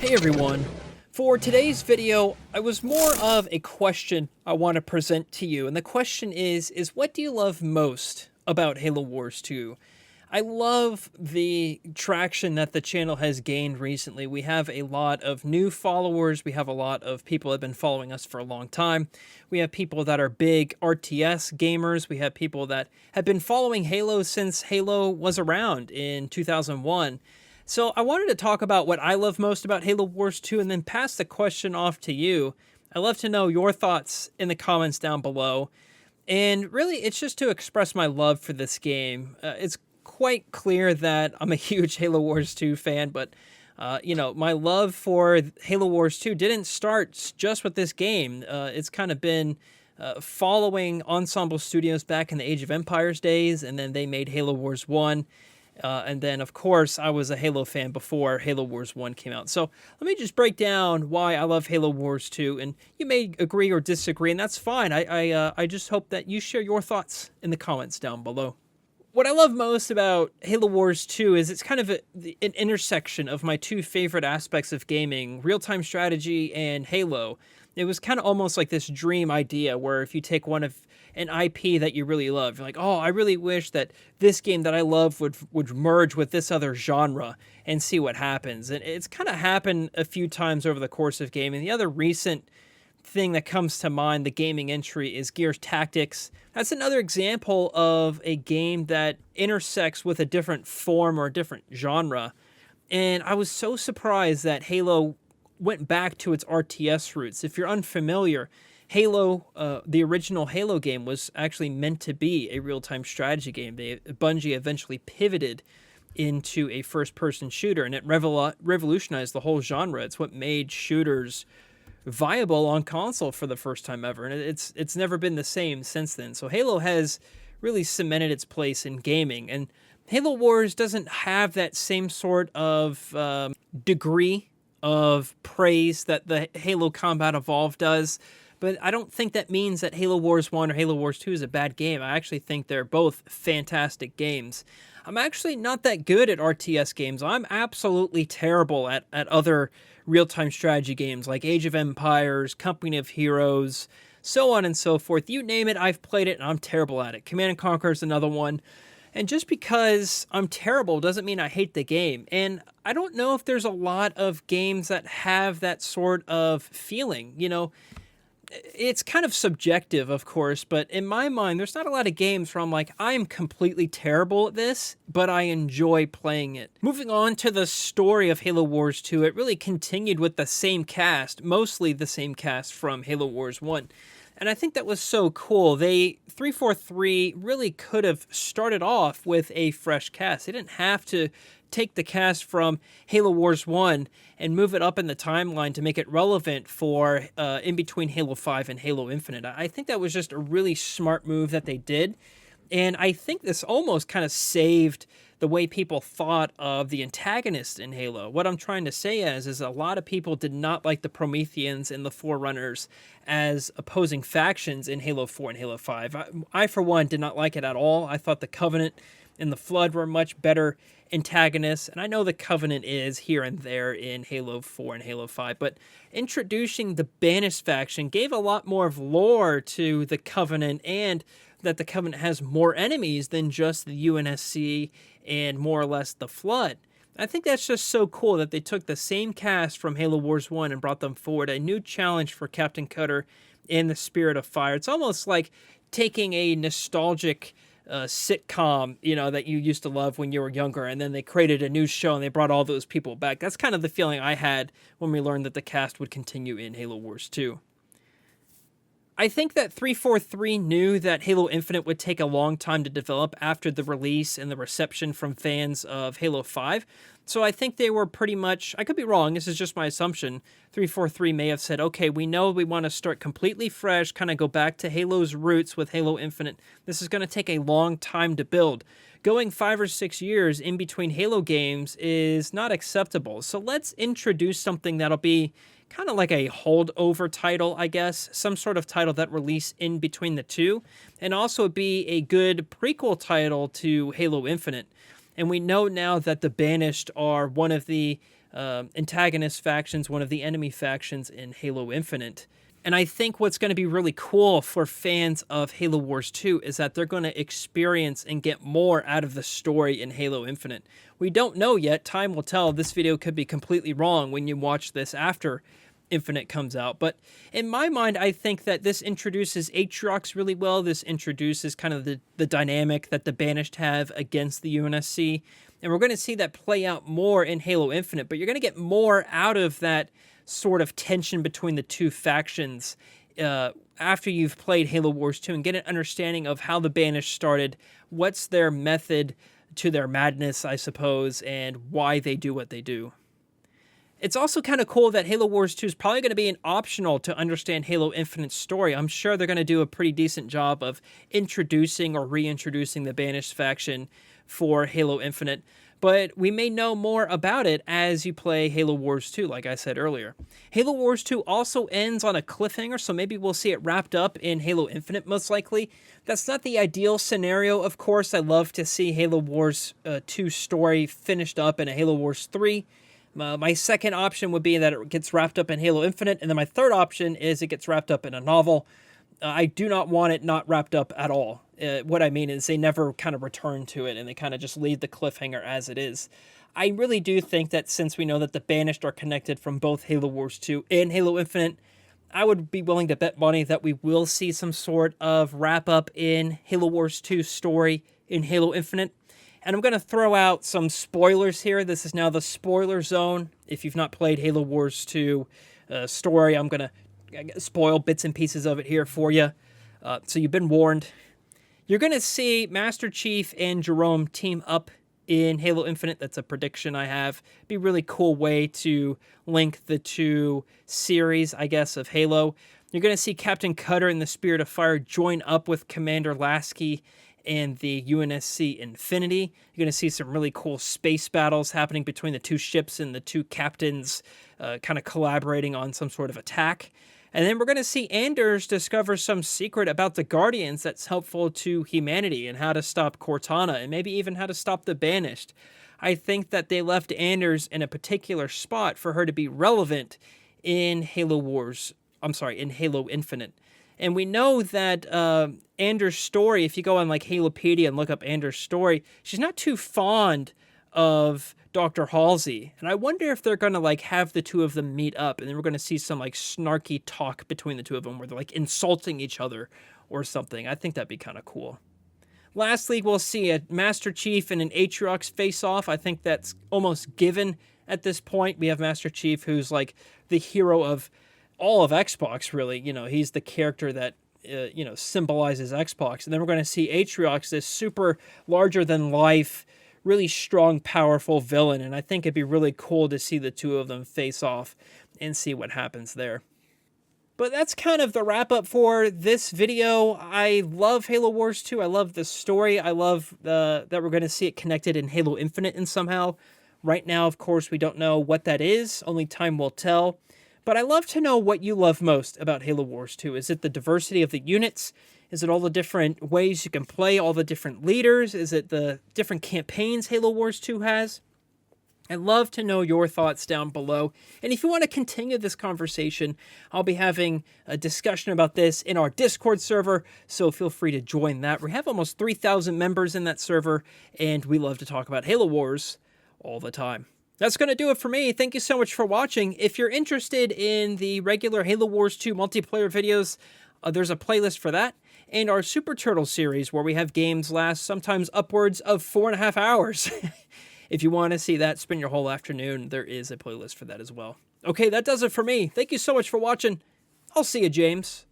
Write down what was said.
Hey everyone. For today's video, I was more of a question I want to present to you. And the question is what do you love most about Halo Wars 2? I love the traction that the channel has gained recently. We have a lot of new followers. We have a lot of people that have been following us for a long time. We have people that are big RTS gamers. We have people that have been following Halo since Halo was around in 2001. So I wanted to talk about what I love most about Halo Wars 2 and then pass the question off to you. I'd love to know your thoughts in the comments down below. And really, it's just to express my love for this game. It's quite clear that I'm a huge Halo Wars 2 fan, but my love for Halo Wars 2 didn't start just with this game. It's kind of been following Ensemble Studios back in the Age of Empires days, and then they made Halo Wars 1. And then, of course, I was a Halo fan before Halo Wars 1 came out. So let me just break down why I love Halo Wars 2. And you may agree or disagree, and that's fine. I just hope that you share your thoughts in the comments down below. What I love most about Halo Wars 2 is it's kind of an intersection of my two favorite aspects of gaming, real-time strategy and Halo. It was kind of almost like this dream idea where if you take an IP that you really love, you're like, oh, I really wish that this game that I love would merge with this other genre and see what happens. And it's kind of happened a few times over the course of gaming. The other recent thing that comes to mind, the gaming entry, is Gears Tactics. That's another example of a game that intersects with a different form or a different genre. And I was so surprised that Halo went back to its RTS roots. If you're unfamiliar, Halo, the original Halo game, was actually meant to be a real-time strategy game. Bungie eventually pivoted into a first-person shooter, and it revolutionized the whole genre. It's what made shooters viable on console for the first time ever, and it's never been the same since then. So Halo has really cemented its place in gaming, and Halo Wars doesn't have that same sort of degree of praise that the Halo Combat Evolved does. But I don't think that means that Halo Wars 1 or Halo Wars 2 is a bad game. I actually think they're both fantastic games. I'm actually not that good at RTS games. I'm absolutely terrible at other real-time strategy games like Age of Empires, Company of Heroes, so on and so forth. You name it, I've played it, and I'm terrible at it. Command & Conquer is another one. And just because I'm terrible doesn't mean I hate the game. And I don't know if there's a lot of games that have that sort of feeling, It's kind of subjective, of course, but in my mind, there's not a lot of games where I'm like, I'm completely terrible at this, but I enjoy playing it. Moving on to the story of Halo Wars 2, it really continued with the same cast, mostly the same cast from Halo Wars 1. And I think that was so cool. 343 really could have started off with a fresh cast. They didn't have to take the cast from Halo Wars 1 and move it up in the timeline to make it relevant for in between Halo 5 and Halo Infinite. I think that was just a really smart move that they did. And I think this almost kind of saved the way people thought of the antagonist in Halo. What I'm trying to say is a lot of people did not like the Prometheans and the Forerunners as opposing factions in Halo 4 and Halo 5. I for one, did not like it at all. I thought the Covenant and the Flood were much better antagonists, and I know the Covenant is here and there in Halo 4 and Halo 5, but introducing the Banished faction gave a lot more of lore to the Covenant, and that the Covenant has more enemies than just the UNSC and more or less the Flood. I think that's just so cool that they took the same cast from Halo Wars 1 and brought them forward, a new challenge for Captain Cutter and the Spirit of Fire. It's almost like taking a nostalgic sitcom, that you used to love when you were younger, and then they created a new show and they brought all those people back. That's kind of the feeling I had when we learned that the cast would continue in Halo Wars 2. I think that 343 knew that Halo Infinite would take a long time to develop after the release and the reception from fans of Halo 5. So I think they were pretty much, I could be wrong, this is just my assumption, 343 may have said, okay, we know we want to start completely fresh, kind of go back to Halo's roots with Halo Infinite. This is going to take a long time to build. Going 5 or 6 years in between Halo games is not acceptable. So let's introduce something that'll be kind of like a holdover title, I guess, some sort of title that release in between the two, and also be a good prequel title to Halo Infinite. And we know now that the Banished are one of the antagonist factions, one of the enemy factions in Halo Infinite. And I think what's going to be really cool for fans of Halo Wars 2 is that they're going to experience and get more out of the story in Halo Infinite. We don't know yet. Time will tell. This video could be completely wrong when you watch this after Infinite comes out. But in my mind, I think that this introduces Aatrox really well. This introduces kind of the dynamic that the Banished have against the UNSC. And we're going to see that play out more in Halo Infinite. But you're going to get more out of that sort of tension between the two factions after you've played Halo Wars 2 and get an understanding of how the Banished started, what's their method to their madness, I suppose, and why they do what they do. It's also kind of cool that Halo Wars 2 is probably going to be an optional to understand Halo Infinite's story. I'm sure they're going to do a pretty decent job of introducing or reintroducing the Banished faction for Halo Infinite, but we may know more about it as you play Halo Wars 2, like I said earlier. Halo Wars 2 also ends on a cliffhanger, so maybe we'll see it wrapped up in Halo Infinite, most likely. That's not the ideal scenario, of course. I'd love to see Halo Wars 2 story finished up in a Halo Wars 3. My second option would be that it gets wrapped up in Halo Infinite, and then my third option is it gets wrapped up in a novel. I do not want it not wrapped up at all. What I mean is they never kind of return to it, and they kind of just leave the cliffhanger as it is. I really do think that since we know that the Banished are connected from both Halo Wars 2 and Halo Infinite, I would be willing to bet money that we will see some sort of wrap-up in Halo Wars 2 story in Halo Infinite. And I'm going to throw out some spoilers here. This is now the spoiler zone. If you've not played Halo Wars 2 story, I'm going to spoil bits and pieces of it here for you. So you've been warned. You're going to see Master Chief and Jerome team up in Halo Infinite. That's a prediction I have. Be a really cool way to link the two series, I guess, of Halo. You're going to see Captain Cutter in the Spirit of Fire join up with Commander Lasky and the UNSC Infinity. You're going to see some really cool space battles happening between the two ships and the two captains kind of collaborating on some sort of attack. And then we're going to see Anders discover some secret about the Guardians that's helpful to humanity and how to stop Cortana and maybe even how to stop the Banished. I think that they left Anders in a particular spot for her to be relevant in Halo Infinite. And we know that Anders' story, if you go on like Halopedia and look up Anders' story, she's not too fond of Dr. Halsey. And I wonder if they're going to like have the two of them meet up and then we're going to see some like snarky talk between the two of them where they're like insulting each other or something. I think that'd be kind of cool. Lastly, we'll see a Master Chief and an Aatrox face off. I think that's almost given at this point. We have Master Chief who's like the hero of all of Xbox, really. You know, he's the character that symbolizes Xbox. And then we're going to see Aatrox, this super larger than life, really strong, powerful villain, and I think it'd be really cool to see the two of them face off and see what happens there. But that's kind of the wrap-up for this video. I love Halo Wars 2. I love the story. I love that we're going to see it connected in Halo Infinite and somehow. Right now, of course, we don't know what that is. Only time will tell. But I love to know what you love most about Halo Wars 2. Is it the diversity of the units? Is it all the different ways you can play, all the different leaders? Is it the different campaigns Halo Wars 2 has? I'd love to know your thoughts down below. And if you want to continue this conversation, I'll be having a discussion about this in our Discord server, so feel free to join that. We have almost 3,000 members in that server, and we love to talk about Halo Wars all the time. That's going to do it for me. Thank you so much for watching. If you're interested in the regular Halo Wars 2 multiplayer videos, there's a playlist for that. And our Super Turtle series, where we have games last sometimes upwards of 4.5 hours. If you want to see that, spend your whole afternoon, there is a playlist for that as well. Okay, that does it for me. Thank you so much for watching. I'll see you, James.